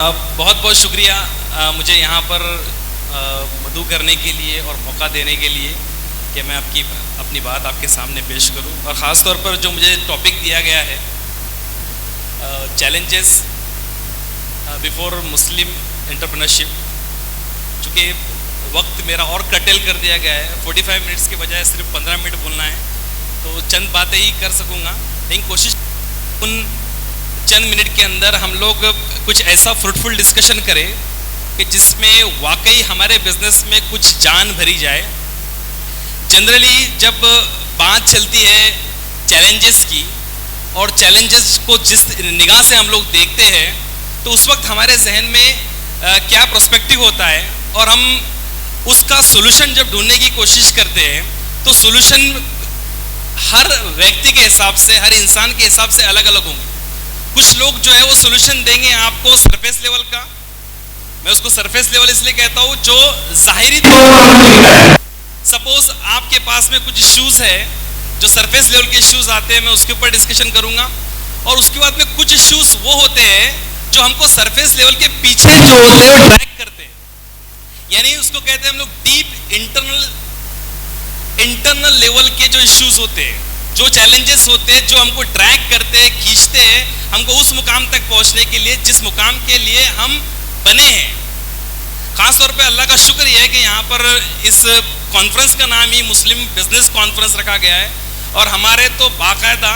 बहुत बहुत शुक्रिया मुझे यहाँ पर मदऊ करने के लिए और मौका देने के लिए कि मैं अपनी बात आपके सामने पेश करूँ। और ख़ास तौर पर जो मुझे टॉपिक दिया गया है चैलेंजेस बिफोर मुस्लिम एंटरप्रेन्योरशिप, चूँकि वक्त मेरा और कटेल कर दिया गया है, 45 मिनट्स के बजाय सिर्फ 15 मिनट बोलना है, तो चंद बातें ही कर सकूँगा। लेकिन कोशिश उन चंद मिनट के अंदर हम लोग कुछ ऐसा फ्रूटफुल डिस्कशन करें कि जिसमें वाकई हमारे बिजनेस में कुछ जान भरी जाए। जनरली जब बात चलती है चैलेंजेस की और चैलेंजेस को जिस निगाह से हम लोग देखते हैं, तो उस वक्त हमारे जहन में क्या पर्सपेक्टिव होता है और हम उसका सोल्यूशन जब ढूंढने की कोशिश करते हैं तो सोल्यूशन हर व्यक्ति के हिसाब से, हर इंसान के हिसाब से अलग अलग होंगे। कुछ लोग जो है वो सोल्यूशन देंगे आपको सरफेस लेवल का, मैं उसको सरफेस लेवल इसलिए कहता हूँ जो जाहिरी तौर, सपोज आपके पास में कुछ इश्यूज है जो सरफेस लेवल के इश्यूज आते हैं, मैं उसके ऊपर डिस्कशन करूंगा। और उसके बाद में कुछ इश्यूज वो होते हैं जो हमको सरफेस लेवल के पीछे जो होते हैं ट्रैक करते हैं, यानी उसको कहते हैं हम लोग डीप इंटरनल लेवल के जो इश्यूज होते हैं, जो चैलेंजेस होते हैं, जो हमको ड्रैग करते हैं, खींचते हैं हमको उस मुकाम तक पहुंचने के लिए जिस मुकाम के लिए हम बने हैं। खास तौर पे अल्लाह का शुक्र यह है कि यहाँ पर इस कॉन्फ्रेंस का नाम ही मुस्लिम बिजनेस कॉन्फ्रेंस रखा गया है और हमारे तो बाकायदा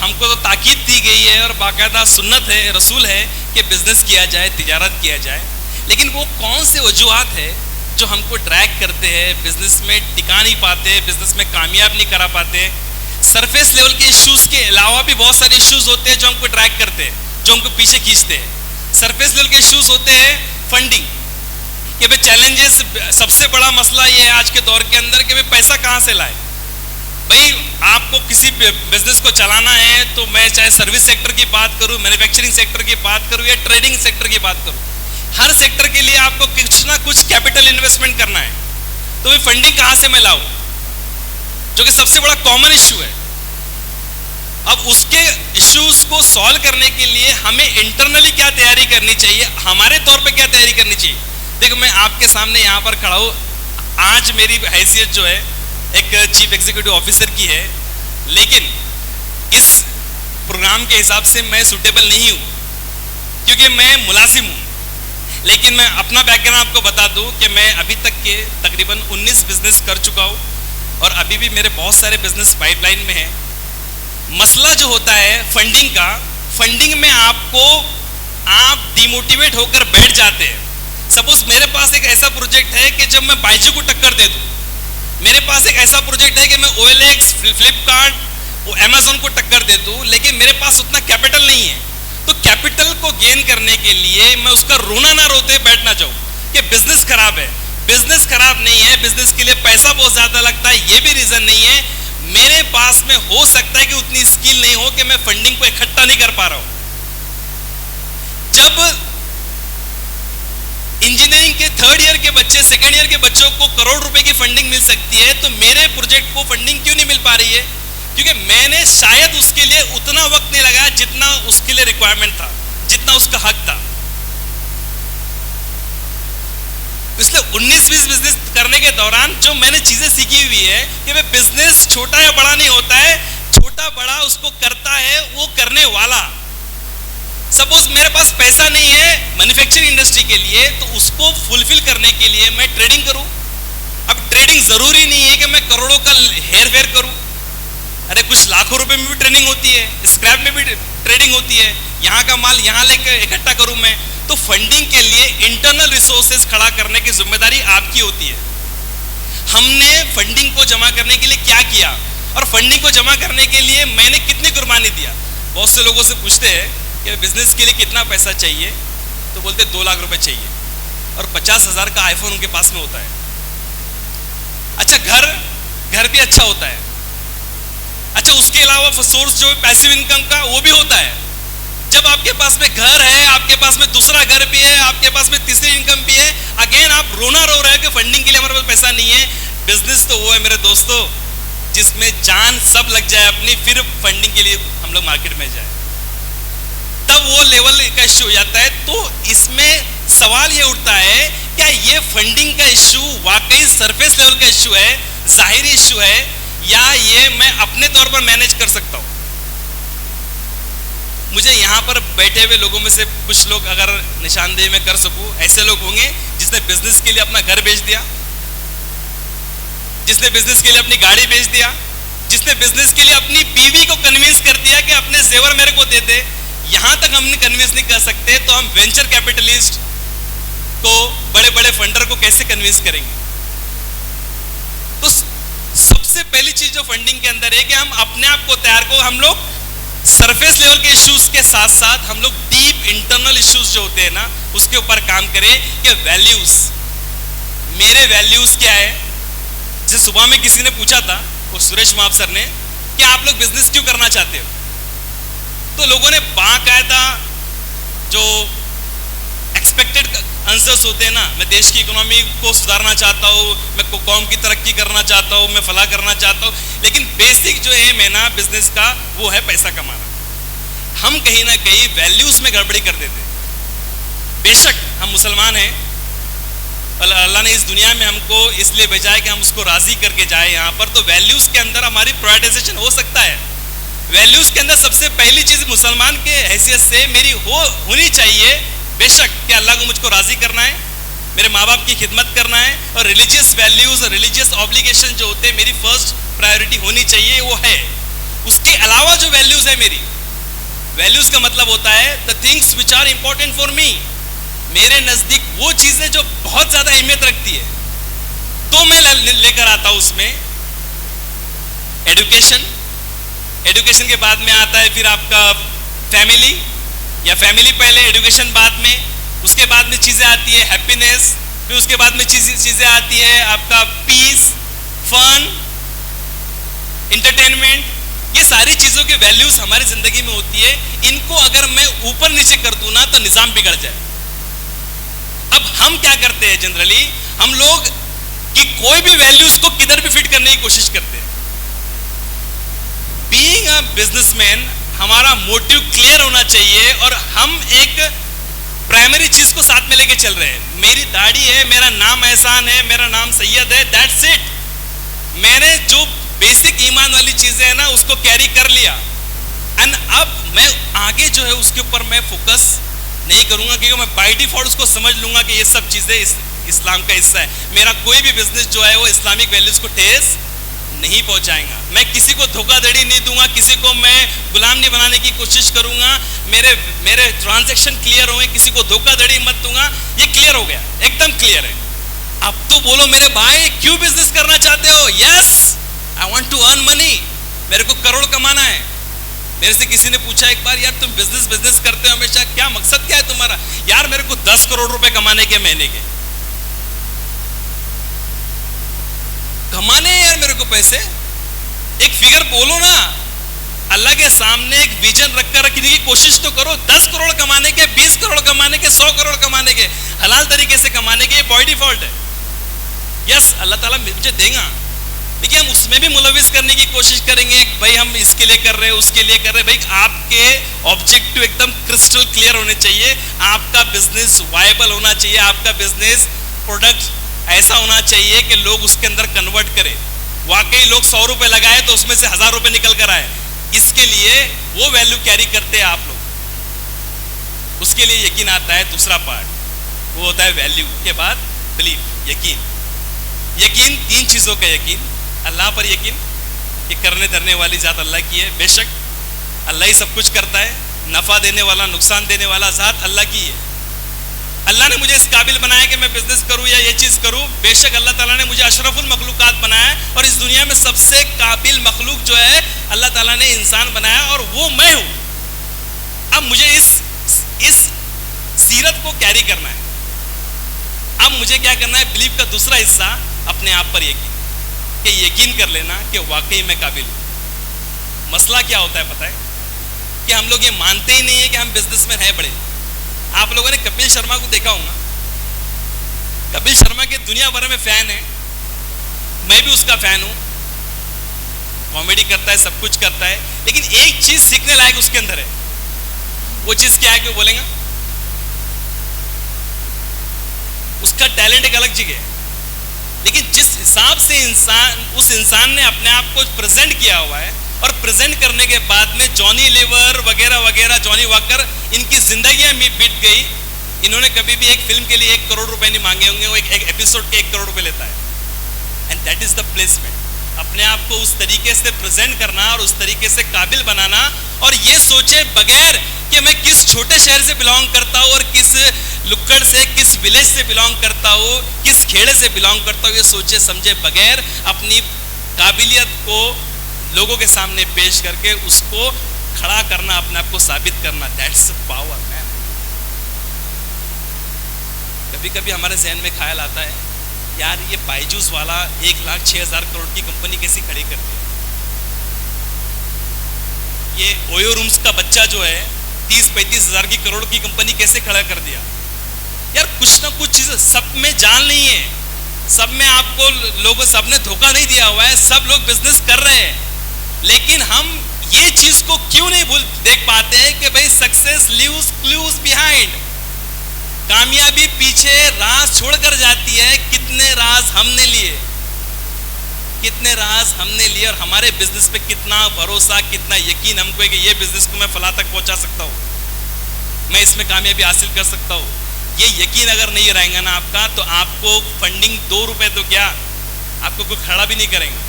हमको तो ताकीद दी गई है और बाकायदा सुन्नत है, रसूल है कि बिजनेस किया जाए, तिजारत किया जाए। लेकिन वो कौन से वजूहात है जो हमको ड्रैग करते हैं, बिजनेस में टिका नहीं पाते, बिजनेस में कामयाब नहीं करा पाते। सरफेस लेवल के इश्यूज के अलावा भी बहुत सारे इश्यूज होते हैं जो हमको ड्रैग करते हैं, जो हमको पीछे खींचते हैं। सरफेस लेवल के इश्यूज होते हैं फंडिंग कि भाई चैलेंजेस, सबसे बड़ा मसला ये है आज के दौर के अंदर कि भाई पैसा कहाँ से लाए। भाई आपको किसी बिजनेस को चलाना है तो मैं चाहे सर्विस सेक्टर की बात करूँ, मैन्युफैक्चरिंग सेक्टर की बात करूँ या ट्रेडिंग सेक्टर की बात करूँ, हर सेक्टर के लिए आपको कुछ ना कुछ कैपिटल इन्वेस्टमेंट करना है। तो भाई फंडिंग कहाँ से मैं लाऊं, जो कि सबसे बड़ा कॉमन इश्यू है। अब उसके इश्यूज को सॉल्व करने के लिए हमें इंटरनली क्या तैयारी करनी चाहिए, हमारे तौर पे क्या तैयारी करनी चाहिए। देखो मैं आपके सामने यहाँ पर खड़ा हूँ, आज मेरी हैसियत जो है एक चीफ एग्जीक्यूटिव ऑफिसर की है, लेकिन इस प्रोग्राम के हिसाब से मैं सुटेबल नहीं हूँ क्योंकि मैं मुलाजिम हूँ। लेकिन मैं अपना बैकग्राउंड आपको बता दूं कि मैं अभी तक के तकरीबन 19 बिजनेस कर चुका हूं और अभी भी मेरे बहुत सारे बिजनेस पाइपलाइन में हैं। मसला जो होता है फंडिंग का, फंडिंग में आप डिमोटिवेट होकर बैठ जाते हैं। सपोज मेरे पास एक ऐसा प्रोजेक्ट है कि जब मैं बाइजू को टक्कर दे दूं, मेरे पास एक ऐसा प्रोजेक्ट है कि मैं OLX, फ्लिपकार्ट, अमेजोन को टक्कर दे दूं, लेकिन मेरे पास उतना कैपिटल नहीं है। तो कैपिटल को गेन करने के लिए मैं उसका रोना ना रोते बैठ ना जाऊं कि बिजनेस खराब है। बिजनेस खराब नहीं है, बिजनेस के लिए पैसा बहुत ज्यादा लगता है, ये भी रीजन नहीं है। मेरे पास में हो सकता है कि उतनी स्किल नहीं हो कि मैं फंडिंग को इकट्ठा नहीं कर पा रहा हूं। जब इंजीनियरिंग के 3rd ईयर के बच्चे, 2nd ईयर के बच्चों को करोड़ रुपए की फंडिंग मिल सकती है, तो मेरे प्रोजेक्ट को फंडिंग क्यों नहीं मिल पा रही है? क्योंकि मैंने शायद उसके लिए उतना वक्त नहीं लगाया जितना उसके लिए रिक्वायरमेंट था, जितना उसका हक था। इसलिए 19-20 बिजनेस करने के दौरान जो मैंने चीजें सीखी हुई है कि भाई बिजनेस छोटा या बड़ा नहीं होता है, छोटा बड़ा उसको करता है वो करने वाला। सपोज मेरे पास पैसा नहीं है मैन्युफैक्चरिंग इंडस्ट्री के लिए, तो उसको फुलफिल करने के लिए मैं ट्रेडिंग करूं। अब ट्रेडिंग जरूरी नहीं है कि मैं करोड़ों का हेर फेर करूं, अरे कुछ लाखों रुपए में भी ट्रेडिंग होती है, स्क्रैप में भी ट्रेडिंग होती है, यहाँ का माल यहाँ लेकर इकट्ठा करूं मैं। तो फंडिंग के लिए इंटरनल रिसोर्सेज खड़ा करने की जिम्मेदारी आपकी होती है। हमने फंडिंग को जमा करने के लिए क्या किया और फंडिंग को जमा करने के लिए मैंने कितनी कुर्बानी दिया। बहुत से लोगों से पूछते हैं कि बिजनेस के लिए कितना पैसा चाहिए, तो बोलते 2 लाख रुपए चाहिए और 50,000 का आईफोन उनके पास में होता है। अच्छा घर भी अच्छा होता है, अच्छा उसके अलावा सोर्स जो पैसिव इनकम का वो भी होता है। जब आपके पास में घर है, आपके पास में दूसरा घर भी है, आपके पास में तीसरी इनकम भी है, अगेन आप रोना रो रहे हो कि फंडिंग के लिए हमारे पास पैसा नहीं है। बिजनेस तो वो है मेरे दोस्तों जिसमें जान सब लग जाए अपनी, फिर फंडिंग के लिए हम लोग मार्केट में जाए। जब वो लेवल का इश्यू हो जाता है तो इसमें सवाल ये उठता है, क्या ये फंडिंग का इश्यू वाकई सरफेस लेवल का इश्यू है, जाहिरी इश्यू है, या ये मैं अपने तौर पर मैनेज कर सकता हूं? मुझे यहाँ पर बैठे हुए लोगों में से कुछ लोग अगर निशानदेही में कर सकूं, ऐसे लोग होंगे जिसने बिजनेस के लिए अपना घर बेच दिया, जिसने बिजनेस के लिए अपनी गाड़ी बेच दिया, जिसने बिजनेस के लिए अपनी बीवी को कन्विंस कर दिया कि अपने जेवर मेरे को दे दे। यहां तक हम कन्विंस नहीं कर सकते तो हम वेंचर कैपिटलिस्ट को, बड़े बड़े फंडर को कैसे कन्विंस करेंगे? तो सबसे पहली चीज जो फंडिंग के अंदर है कि हम अपने आप को तैयार को, हम लोग सरफेस लेवल के इश्यूज के साथ साथ हम लोग डीप इंटरनल इश्यूज जो होते हैं ना, उसके ऊपर काम करें कि वैल्यूज, मेरे वैल्यूज क्या है। जैसे सुबह में किसी ने पूछा था, वो सुरेश माप सर ने, कि आप लोग बिजनेस क्यों करना चाहते हो? तो लोगों ने बाकायदा जो एक्सपेक्टेड आंसर्स होते हैं ना, मैं देश की इकोनॉमी को सुधारना चाहता हूँ, मैं कौम की तरक्की करना चाहता हूँ, मैं फला करना चाहता हूँ, लेकिन बेसिक जो एम है ना बिजनेस का, वो है पैसा कमाना। हम कहीं ना कहीं वैल्यूज में गड़बड़ी कर देते हैं। बेशक हम मुसलमान हैं, अल्लाह ने इस दुनिया में हमको इसलिए भेजा है कि हम उसको राजी करके जाए यहाँ पर, तो वैल्यूज के अंदर हमारी प्रायोरिटाइजेशन हो सकता है। वैल्यूज के अंदर सबसे पहली चीज मुसलमान के हैसियत से मेरी होनी चाहिए, बेशक कि अल्लाह को मुझको राजी करना है, मेरे माँ बाप की खिदमत करना है, और रिलीजियस वैल्यूज और रिलीजियस ऑब्लिगेशन जो होते हैं मेरी फर्स्ट प्रायोरिटी होनी चाहिए, वो है। उसके अलावा जो वैल्यूज है मेरी, वैल्यूज का मतलब होता है the things which are important for me, मेरे नजदीक वो चीजें जो बहुत ज्यादा अहमियत रखती है, तो मैं लेकर आता हूं उसमें एजुकेशन। एजुकेशन के बाद में आता है फिर आपका फैमिली, या फैमिली पहले, एजुकेशन बाद में, उसके बाद में चीजें आती है हैप्पीनेस, फिर उसके बाद में चीजें आती है आपका पीस, फन, इंटरटेनमेंट। ये सारी चीजों की वैल्यूज हमारी जिंदगी में होती है। इनको अगर मैं ऊपर नीचे कर दूं ना तो निजाम बिगड़ जाए। अब हम क्या करते हैं जनरली, हम लोग कि कोई भी वैल्यूज को किधर भी फिट करने की कोशिश करते हैं। बीइंग अ बिजनेसमैन हमारा मोटिव क्लियर होना चाहिए, और हम एक प्राइमरी चीज को साथ में लेके चल रहे हैं। मेरी दाढ़ी है, मेरा नाम एहसान है, मेरा नाम सैयद है, दैट्स इट। मैंने जो बेसिक ईमान वाली चीजें है ना उसको कैरी कर लिया, एंड अब मैं आगे जो है उसके ऊपर मैं फोकस नहीं करूंगा, क्योंकि मैं बाय डिफॉल्ट उसको समझ लूंगा कि ये सब चीजें इस्लाम का हिस्सा है। मेरा कोई भी बिजनेस जो है वो इस्लामिक वैल्यूज को ठेस नहीं पहुंचाएगा। मैं किसी को धोखाधड़ी नहीं दूंगा, किसी को मैं गुलाम नहीं बनाने की कोशिश करूंगा। मेरे ट्रांजैक्शन क्लियर होंगे, किसी को धोखाधड़ी मत दूंगा। ये क्लियर हो गया, एकदम क्लियर है। अब तो बोलो मेरे भाई क्यों बिजनेस करना चाहते हो? Yes, I want to earn money, मेरे को करोड़ कमाना है। मेरे से किसी ने पूछा एक बार, यार तुम बिजनेस करते हो हमेशा, क्या मकसद क्या है तुम्हारा? यार मेरे को 10 करोड़ रुपए कमाने के, महीने के कमाने हैं यार मेरे को पैसे। एक फिगर बोलो ना, अल्लाह के सामने एक विजन रखकर रखने की कोशिश तो करो। 10 करोड़ कमाने के, 20 करोड़ कमाने के, 100 करोड़ कमाने के, हलाल तरीके से कमाने के, बॉय डिफॉल्ट है। यस, अल्लाह ताला मुझे देगा, लेकिन हम उसमें भी मुलविस करने की कोशिश करेंगे। भाई हम इसके लिए कर रहे हैं, उसके लिए कर रहे हैं। भाई आपके ऑब्जेक्टिव एकदम क्रिस्टल क्लियर होने चाहिए। आपका बिजनेस वायबल होना चाहिए, आपका बिजनेस प्रोडक्ट ऐसा होना चाहिए कि लोग उसके अंदर कन्वर्ट करें। वाकई लोग 100 रुपए लगाए तो उसमें से 1000 रुपए निकल कर आए। इसके लिए वो वैल्यू कैरी करते हैं आप लोग। उसके लिए यकीन आता है। दूसरा पार्ट वो होता है वैल्यू के बाद बिलीफ, यकीन। यकीन 3 चीजों का यकीन। अल्लाह पर यकीन कि करने धरने वाली जात अल्लाह की है, बेशक अल्लाह ही सब कुछ करता है। नफा देने वाला, नुकसान देने वाला जात अल्लाह की है। अल्लाह ने मुझे इस काबिल बनाया कि मैं बिजनेस करूं या ये चीज करूं। बेशक अल्लाह ताला ने मुझे अशरफुल मखलूकात बनाया, और इस दुनिया में सबसे काबिल मखलूक जो है अल्लाह ताला ने इंसान बनाया, और वो मैं हूं। अब मुझे इस सीरत को कैरी करना है। अब मुझे क्या करना है? बिलीफ का दूसरा हिस्सा, अपने आप पर यकीन, कि यकीन कर लेना कि वाकई मैं काबिल हूं। मसला क्या होता है पता है? कि हम लोग ये मानते ही नहीं है कि हम बिजनेसमैन हैं बड़े। आप लोगों ने कपिल शर्मा को देखा होगा। कपिल शर्मा के दुनिया भर में फैन है, मैं भी उसका फैन हूं। कॉमेडी करता है, सब कुछ करता है, लेकिन एक चीज सीखने लायक उसके अंदर है। वो चीज क्या है कि बोलेंगे? उसका टैलेंट एक अलग जगह है, लेकिन जिस हिसाब से उस इंसान ने अपने आप को प्रेजेंट किया हुआ है, और प्रेजेंट करने के बाद में जॉनी लीवर वगैरह वगैरह, जॉनी वॉकर, इनकी जिंदगियां बीत गई। इन्होंने कभी भी एक फिल्म के लिए 1 करोड़ रुपए नहीं मांगे होंगे, वो एक एपिसोड के 1 करोड़ रुपए लेता है। And that is the placement, अपने आप को उस तरीके से प्रेजेंट करना और उस तरीके से काबिल बनाना, और ये सोचे बगैर कि मैं किस छोटे शहर से बिलोंग करता हूँ और किस लुक्कड़ से, किस विलेज से बिलोंग करता हूँ, किस खेड़े से बिलोंग करता हूँ, ये सोचे समझे बगैर अपनी काबिलियत को लोगों के सामने पेश करके उसको खड़ा करना, अपने आप को साबित करना, दैट्स पावर मैन। कभी कभी हमारे जहन में ख्याल आता है, यार ये बायजूस वाला 1,06,000 करोड़ की कंपनी कैसी खड़ी करती है, ये ओयो रूम्स का बच्चा जो है 30-35 हजार की करोड़ की कंपनी कैसे खड़ा कर दिया। यार कुछ ना कुछ चीज सब में जान नहीं है, सब में आपको लोगों, सब ने धोखा नहीं दिया हुआ है, सब लोग बिजनेस कर रहे हैं, लेकिन हम ये चीज को क्यों नहीं देख पाते हैं कि भाई सक्सेस लीव्स क्लूज बिहाइंड, कामयाबी पीछे राज छोड़कर जाती है। कितने राज हमने लिए, कितने राज हमने लिए, और हमारे बिजनेस पे कितना भरोसा, कितना यकीन हमको है कि ये बिजनेस को मैं फला तक पहुंचा सकता हूँ, मैं इसमें कामयाबी हासिल कर सकता हूँ। ये यकीन अगर नहीं रहेगा ना आपका, तो आपको फंडिंग 2 रुपए तो क्या, आपको कोई खड़ा भी नहीं करेंगे।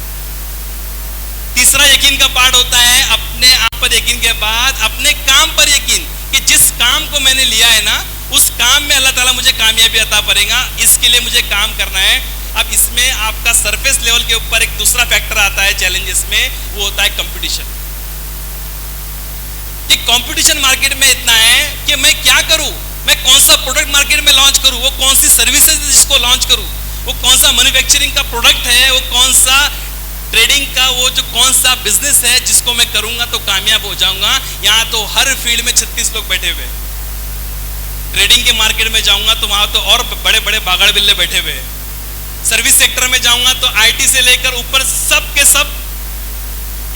तीसरा यकीन का पार्ट होता है अपने आप पर यकीन के बाद अपने काम पर यकीन, कि जिस काम को मैंने लिया है ना, उस काम में अल्लाह ताला मुझे कामयाबी अता करेगा, इसके लिए मुझे काम करना है। अब इसमें आपका सरफेस लेवल के ऊपर एक दूसरा फैक्टर आता है चैलेंजेस में, वो होता है कंपटीशन। कि कंपटीशन मार्केट में इतना है कि मैं क्या करूं, मैं कौन सा प्रोडक्ट मार्केट में लॉन्च करूं, वो कौन सी सर्विसेज जिसको लॉन्च करूं, वो कौन सा मैन्युफैक्चरिंग का प्रोडक्ट है, वो कौन सा ट्रेडिंग का, वो जो कौन सा बिजनेस है जिसको मैं करूंगा तो कामयाब हो जाऊंगा। यहाँ तो हर फील्ड में 36 लोग बैठे हुए, ट्रेडिंग के मार्केट में जाऊंगा तो वहां तो और बड़े बड़े बागड़ बिल्ले बैठे हुए, सर्विस सेक्टर में जाऊंगा तो आईटी से लेकर ऊपर सब के सब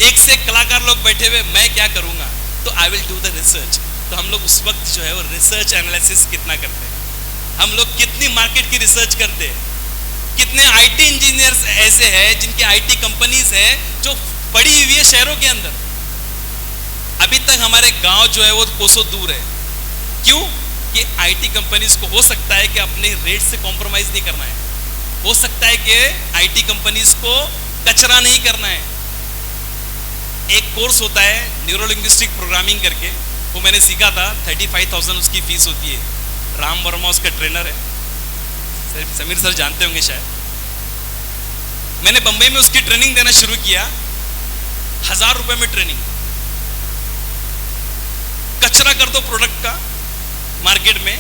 एक से कलाकार लोग बैठे हुए। मैं क्या करूंगा, तो I will do the research. तो हम लोग उस वक्त जो है वो रिसर्च एनालिसिस कितना करते हैं, हम लोग कितनी मार्केट की रिसर्च करते हैं, कितने आईटी इंजीनियर्स ऐसे हैं जिनकी आईटी कंपनीज है जो पड़ी हुई है शहरों के अंदर। अभी तक हमारे गांव जो है वो कोसों दूर है। क्यों? कि आईटी कंपनीज को हो सकता है कि अपने रेट से कॉम्प्रोमाइज नहीं करना है, हो सकता है कि आईटी कंपनीज को कचरा नहीं करना है। एक कोर्स होता है न्यूरो लिंग्विस्टिक प्रोग्रामिंग करके, वो मैंने सीखा था, 35,000 उसकी फीस होती है। राम वर्मा उसका ट्रेनर है, समीर सर जानते होंगे शायद। मैंने बंबई में उसकी ट्रेनिंग देना शुरू किया, 1000 रुपए में ट्रेनिंग। कचरा कर दो प्रोडक्ट का मार्केट में,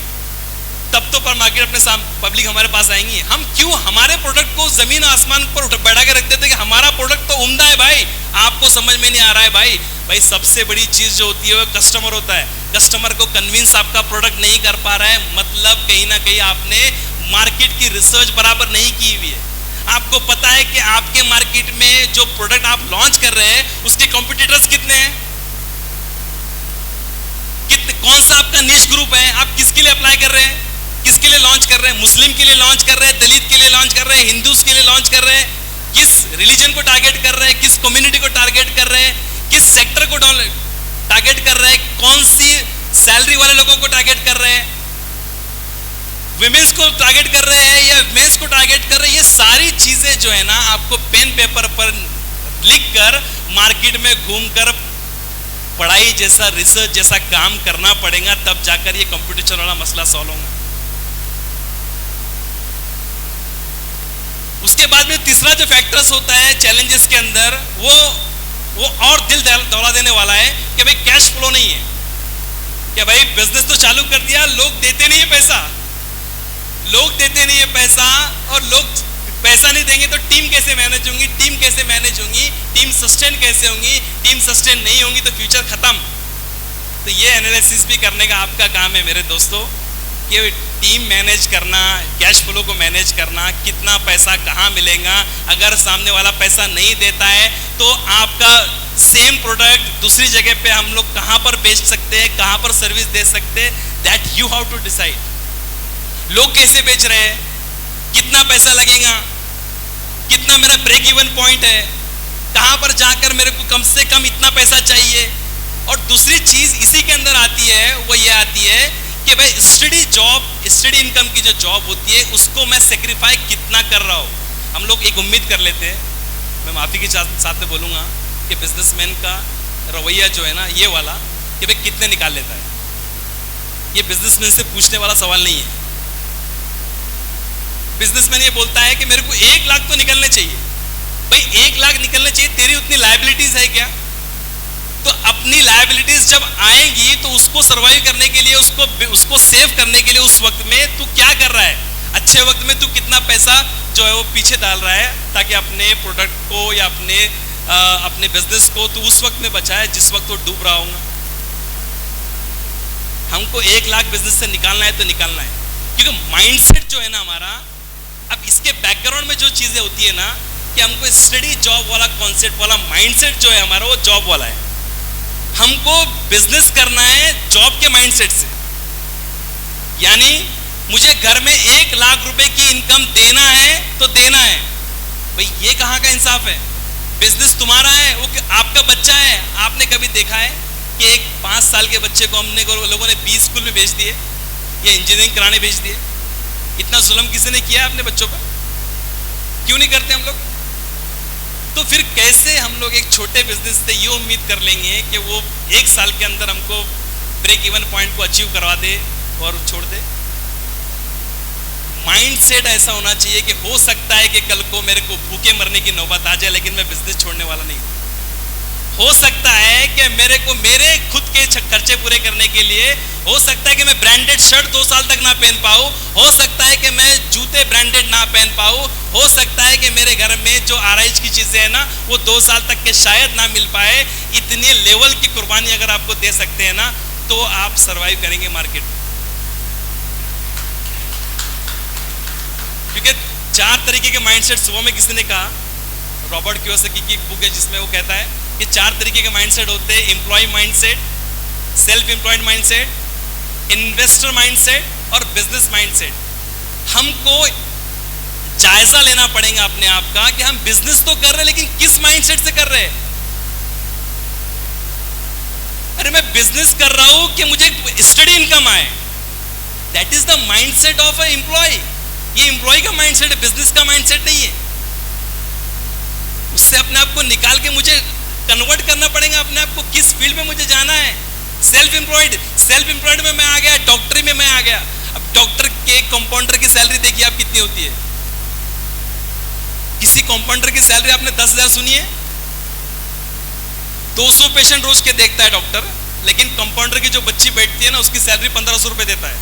तब तो पर मार्केट अपने पब्लिक हमारे पास आएंगी। हम क्यों हमारे प्रोडक्ट को जमीन आसमान पर बैठा के रख देते कि हमारा प्रोडक्ट तो उम्दा है भाई, आपको समझ में नहीं आ रहा है भाई। भाई सबसे बड़ी चीज जो होती है वो कस्टमर होता है। कस्टमर को कन्विंस आपका प्रोडक्ट नहीं कर पा रहा है, मतलब कहीं ना कहीं आपने मार्केट की रिसर्च बराबर नहीं की हुई है। आपको पता है कि आपके मार्केट में जो प्रोडक्ट आप लॉन्च कर रहे हैं उसके कॉम्पिटिटर्स कितने हैं, कौन सा आपका निश ग्रुप है, आप किसके लिए अप्लाई कर रहे हैं, किसके लिए लॉन्च कर रहे हैं, मुस्लिम के लिए लॉन्च कर रहे हैं, दलित के लिए लॉन्च कर रहे हैं, हिंदूज के लिए लॉन्च कर रहे हैं, किस रिलीजन को टारगेट कर रहे हैं, किस कम्युनिटी को टारगेट कर रहे हैं, किस सेक्टर को टारगेट कर रहे हैं, कौन सी सैलरी वाले लोगों को टारगेट कर रहे हैं, विमेंस को टारगेट कर रहे हैं या मेंस को टारगेट कर रहे हैं। ये सारी चीजें जो है ना आपको पेन पेपर पर लिखकर मार्केट में घूमकर पढ़ाई जैसा रिसर्च जैसा काम करना पड़ेगा, तब जाकर ये कंपटीशन वाला मसला सॉल्व होगा। उसके बाद में तीसरा जो फैक्टर्स होता है चैलेंजेस के अंदर, वो और दिल दौला देने वाला है कि भाई कैश फ्लो नहीं है, कि भाई बिजनेस तो चालू कर दिया, लोग देते नहीं है पैसा, लोग देते नहीं है पैसा, और लोग पैसा नहीं देंगे तो टीम कैसे मैनेज होंगी, टीम कैसे मैनेज होंगी, टीम सस्टेन कैसे होंगी, टीम सस्टेन नहीं होंगी तो फ्यूचर खत्म। तो ये एनालिसिस भी करने का आपका काम है मेरे दोस्तों, कि टीम मैनेज करना, कैश फ्लो को मैनेज करना, कितना पैसा कहाँ मिलेगा, अगर सामने वाला पैसा नहीं देता है तो आपका सेम प्रोडक्ट दूसरी जगह पे हम लोग कहाँ पर बेच सकते हैं, कहाँ पर सर्विस दे सकते हैं, that you have to decide. लोग कैसे बेच रहे हैं, कितना पैसा लगेगा, कितना मेरा ब्रेक इवन पॉइंट है, कहाँ पर जाकर मेरे को कम से कम इतना पैसा चाहिए। और दूसरी चीज इसी के अंदर आती है, वो ये आती है कि भाई स्टडी जॉब, स्टडी इनकम की जो जॉब होती है उसको मैं सेक्रीफाई कितना कर रहा हूँ। हम लोग एक उम्मीद कर लेते हैं, मैं माफी के साथ में बोलूँगा कि बिजनेसमैन का रवैया जो है ना ये वाला कि भाई कितने निकाल लेता है, ये बिजनेसमैन से पूछने वाला सवाल नहीं है। बिजनेसमैन ये बोलता है कि मेरे को 1 लाख तो निकलने चाहिए। भाई 1 लाख निकलने चाहिए, तेरी उतनी लायबिलिटीज है क्या? तो अपनी लायबिलिटीज जब आएंगी तो उसको सर्वाइव करने के लिए, उसको सेव करने के लिए उस वक्त में तू क्या कर रहा है, अच्छे वक्त में तू कितना पैसा जो है वो पीछे डाल रहा है ताकि अपने प्रोडक्ट को या अपने बिजनेस को तू उस वक्त में बचाए जिस वक्त वो डूब रहा होगा। हमको 1 लाख बिजनेस से निकालना है तो निकालना है, क्योंकि माइंडसेट जो है ना हमारा, अब इसके बैकग्राउंड में जो चीजें होती है ना कि हमको स्टडी जॉब वाला कॉन्सेप्ट वाला माइंडसेट जो है हमारा वो जॉब वाला है। हमको बिजनेस करना है जॉब के माइंडसेट से, यानी मुझे घर में 1 लाख रुपए की इनकम देना है तो देना है। भाई ये कहाँ का इंसाफ है? बिजनेस तुम्हारा है, वो आपका बच्चा है। आपने कभी देखा है कि एक 5 साल के बच्चे को लोगों ने 20 स्कूल में भेज दिए या इंजीनियरिंग कराने भेज दिए? इतना जुल्म किसी ने किया अपने बच्चों पर? क्यों नहीं करते हम लोग? तो फिर कैसे हम लोग एक छोटे बिजनेस से ये उम्मीद कर लेंगे कि वो 1 साल के अंदर हमको ब्रेक इवन पॉइंट को अचीव करवा दे और छोड़ दे? माइंडसेट ऐसा होना चाहिए कि हो सकता है कि कल को मेरे को भूखे मरने की नौबत आ जाए, लेकिन मैं बिजनेस छोड़ने वाला नहीं। हो सकता है कि मेरे को मेरे खुद के खर्चे पूरे करने के लिए, हो सकता है कि मैं ब्रांडेड शर्ट 2 साल तक ना पहन पाऊं, हो सकता है कि मैं जूते ब्रांडेड ना पहन पाऊं, हो सकता है कि मेरे घर में जो आराइश की चीजें हैं ना वो 2 साल तक के शायद ना मिल पाए। इतने लेवल की कुर्बानी अगर आपको दे सकते हैं ना तो आप सरवाइव करेंगे मार्केट में। क्योंकि 4 तरीके के माइंडसेट, सुबह में किसी ने कहा, रॉबर्ट कियोसाकी की एक बुक है जिसमें वो कहता है कि 4 तरीके के माइंडसेट होते हैं, employ mindset, self employed mindset, investor mindset और बिजनेस माइंडसेट। हमको जायजा लेना पड़ेगा अपने आप का कि हम बिजनेस तो कर रहे हैं लेकिन किस माइंडसेट से कर रहे हैं। अरे मैं बिजनेस कर रहा हूं कि मुझे स्टडी इनकम आए, that is the mindset of a employ. ये एम्प्लॉय का माइंडसेट है, बिजनेस का माइंडसेट नहीं है। उससे अपने आप को निकाल के मुझे कन्वर्ट करना पड़ेगा अपने आप को, किस फील्ड में मुझे जाना है। सेल्फ एम्प्लॉयड में मैं आ गया, डॉक्टरी में मैं आ गया। अब डॉक्टर के कंपाउंडर की सैलरी देखिए आप कितनी होती है। किसी कंपाउंडर की सैलरी आपने 10,000 सुनी है? 200 पेशेंट रोज के देखता है डॉक्टर, लेकिन कंपाउंडर की जो बच्ची बैठती है ना उसकी सैलरी 1500 रुपए देता है।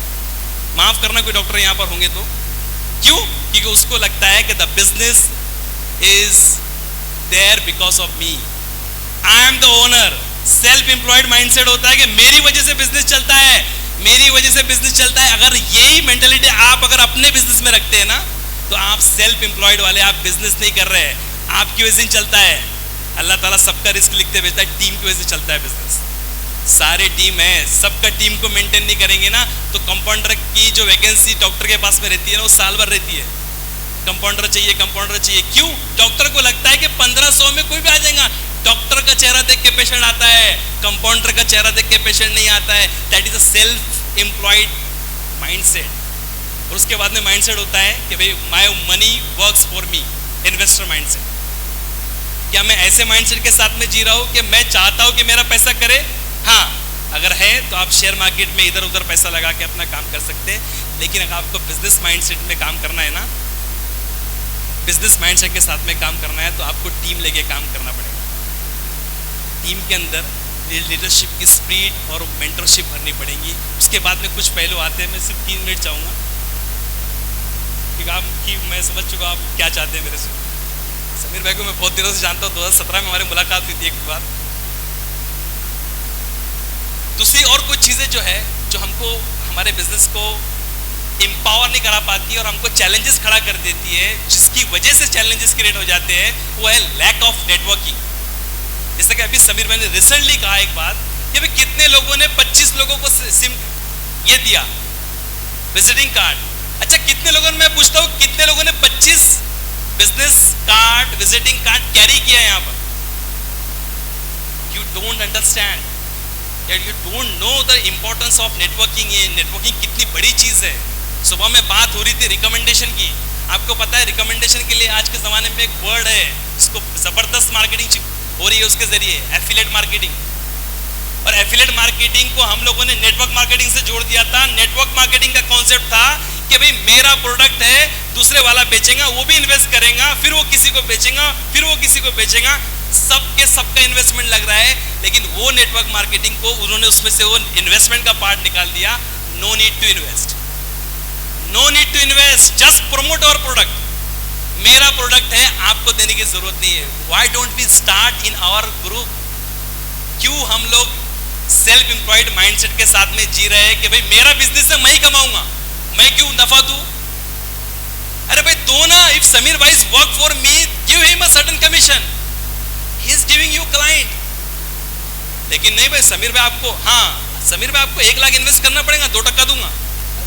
माफ करना कोई डॉक्टर यहां पर होंगे तो। क्यों? क्योंकि उसको लगता है कि the business is there because of me, I am the owner. Self employed mindset होता है कि मेरी वजह से बिजनेस चलता है, मेरी वजह से बिजनेस चलता है। अगर यही मेंटेलिटी आप अगर अपने बिजनेस में रखते हैं ना तो आप सेल्फ एम्प्लॉयड वाले, आप बिजनेस नहीं कर रहे हैं, आपकी वजह से चलता है। अल्लाह ताला सबका रिस्क लिखते भेजता है, टीम की वजह से चलता है बिजनेस। सारे टीम है, सबका टीम को मेंटेन नहीं करेंगे ना तो कंपाउंडर की जो वैकेंसी डॉक्टर के पास में रहती है ना वो साल भर रहती है। कंपाउंडर चाहिए, कंपाउंडर चाहिए। क्यों? डॉक्टर को लगता है कि 1500 में कोई भी आ जाएगा। डॉक्टर का चेहरा देख के पेशेंट आता है, कंपाउंडर का चेहरा देख के पेशेंट नहीं आता है। That is a self employed mindset. और उसके बाद में माइंडसेट होता है कि भाई my money works for me, investor mindset. क्या मैं ऐसे माइंडसेट के साथ में जी रहा हूं कि मैं चाहता हूं कि मेरा पैसा करे? हाँ, अगर है तो आप शेयर मार्केट में इधर उधर पैसा लगा के अपना काम कर सकते हैं। लेकिन अगर आपको बिजनेस माइंडसेट में काम करना है ना, बिजनेस माइंडसेट के साथ में काम करना है तो आपको टीम लेके काम करना पड़ेगा। टीम के अंदर लीडरशिप की स्पिरिट और मेंटरशिप भरनी पड़ेगी। उसके बाद में कुछ पहलू आते हैं, मैं सिर्फ 3 मिनट चाहूँगा कि मैं समझ चुका आप क्या चाहते हैं मेरे से। समीर भाई को मैं बहुत दिनों से जानता हूँ, 2017 में हमारी मुलाकात हुई थी एक बार। दूसरी और कुछ चीज़ें जो है जो हमको हमारे बिजनेस को एम्पावर नहीं करा पाती और हमको चैलेंजेस खड़ा कर देती है, जिसकी वजह से चैलेंजेस क्रिएट हो जाते हैं, वो है लैक ऑफ नेटवर्किंग। जैसे कि अभी समीर भाई ने रिसेंटली कहा एक बात कि भाई कितने लोगों ने 25 लोगों को सिम ये दिया, विजिटिंग कार्ड। अच्छा, कितने लोगों ने, मैं पूछता हूँ कितने लोगों ने 25 business card, visiting card carry किया यहाँ पर? You don't understand, you don't know the importance of networking. ये नेटवर्किंग कितनी बड़ी चीज है। सुबह में बात हो रही थी रिकमेंडेशन की। आपको पता है रिकमेंडेशन के लिए आज के ज़माने में एक वर्ड है, इसको ज़बरदस्त मार्केटिंग हो रही है उसके ज़रिए, एफिलिएट मार्केटिंग। और एफिलिएट मार्केटिंग को हम लोगों ने नेटवर्क मार्केटिंग से जोड़ दिया था। नेटवर्क मार्केटिंग का कॉन्सेप्ट था कि भाई मेरा प्रोडक्ट है, दूसरे वाला बेचेगा, वो भी इन्वेस्ट करेगा, फिर वो किसी को बेचेगा, फिर वो किसी को बेचेगा, सबका इन्वेस्टमेंट लग रहा है। लेकिन वो नेटवर्क मार्केटिंग को उन्होंने उसमें से वो इन्वेस्टमेंट का पार्ट निकाल दिया। No need to invest, no need to invest, just promote our product. मेरा प्रोडक्ट है, आपको देने की जरूरत नहीं है। Why don't we start in our group? क्यों हम लोग सेल्फ एम्प्लॉयड माइंडसेट के साथ में जी रहे हैं कि भाई मेरा बिजनेस है, मैं ही कमाऊंगा, मैं क्यों नफा दूं? अरे भाई दो ना। इफ समीर भाई work for me, give him a certain commission, he is giving you client. लेकिन नहीं भाई समीर भाई आपको, हाँ समीर भाई आपको 1 लाख इन्वेस्ट करना पड़ेगा, 2% दूंगा।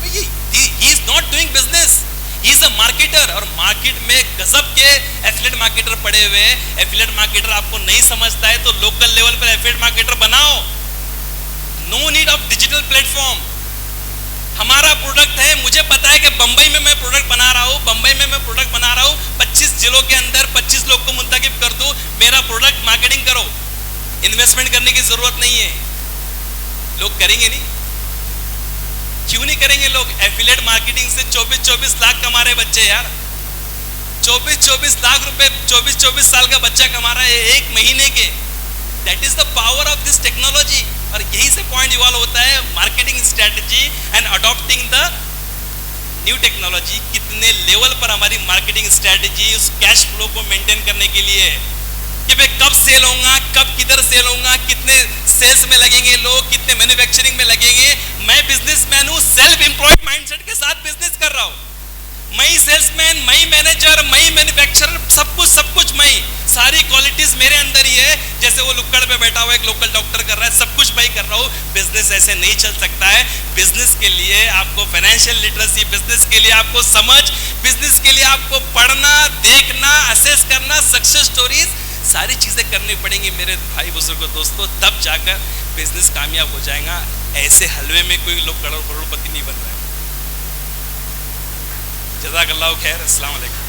He is not doing business, he is a marketer. और मार्केट में गजब के एफिलिएट मार्केटर पड़े हुए हैं। एफिलिएट मार्केटर आपको नहीं समझता है तो लोकल लेवल पर एफिलिएट मार्केटर बनाओ। No need of digital platform. हमारा प्रोडक्ट है, मुझे पता है कि बंबई में मैं प्रोडक्ट बना रहा हूँ, 25 जिलों के अंदर 25 लोग को मुंतखब कर दूं, मेरा प्रोडक्ट मार्केटिंग करो, इन्वेस्टमेंट करने की जरूरत नहीं है। लोग करेंगे नहीं, क्यों नहीं करेंगे लोग? एफिलिएट मार्केटिंग से 24-24 लाख कमा रहे बच्चे यार, 24-24 लाख रुपए 24-24 साल का बच्चा कमा रहा है 1 महीने के। That is the power of this technology. और यही से पॉइंट इवॉल्व होता है marketing strategy and adopting the new technology. कितने लेवल पर हमारी मार्केटिंग स्ट्रेटजी उस कैश फ्लो को मेंटेन करने के लिए कि भाई कब सेल होगा, कब किधर सेल होगा, कितने सेल्स में लगेंगे लोग, कितने मैन्युफैक्चरिंग में लगेंगे। मैं बिजनेसमैन हूँ, सेल्फ एम्प्लॉयड माइंडसेट के साथ बिजनेस कर रहा हूँ। मैं ही सेल्समैन, मैं ही मैनेजर, मैं ही मैन्युफैक्चरर, सब कुछ मैं ही। सारी क्वालिटीज मेरे अंदर ही है। जैसे वो लुक्कड़ पे बैठा हुआ एक लोकल डॉक्टर कर रहा है, सब कुछ मैं ही कर रहा हूँ। बिजनेस ऐसे नहीं चल सकता है। बिजनेस के लिए आपको फाइनेंशियल लिटरेसी, बिजनेस के लिए आपको समझ, बिजनेस के लिए आपको पढ़ना, देखना, असेस करना, सक्सेस स्टोरीज, सारी चीजें करनी पड़ेंगी मेरे भाई बुजुर्गों दोस्तों, तब जाकर बिजनेस कामयाब हो जाएगा। ऐसे हलवे में कोई लोग करोड़पति नहीं बन रहे हैं। जज़ाकल्लाह खैर। अस्सलाम वालेकुम।